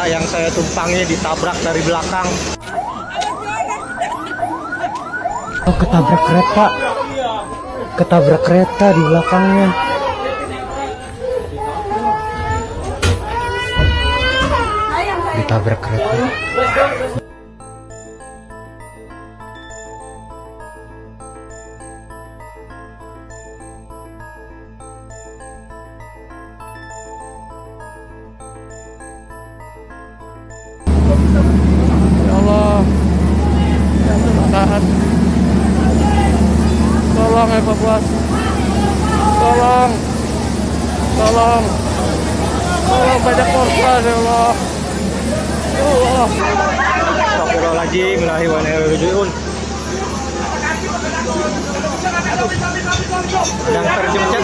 Yang saya tumpangi ditabrak dari belakang. Oh, ketabrak kereta. Ketabrak kereta di belakangnya. Ditabrak kereta. Ya Allah, tahan. Tolong evakuasi. Tolong banyak korban ya Allah. Ya Allah. Astagfirullahaladzim, la ilaha illallah. Sedang terjun-jun,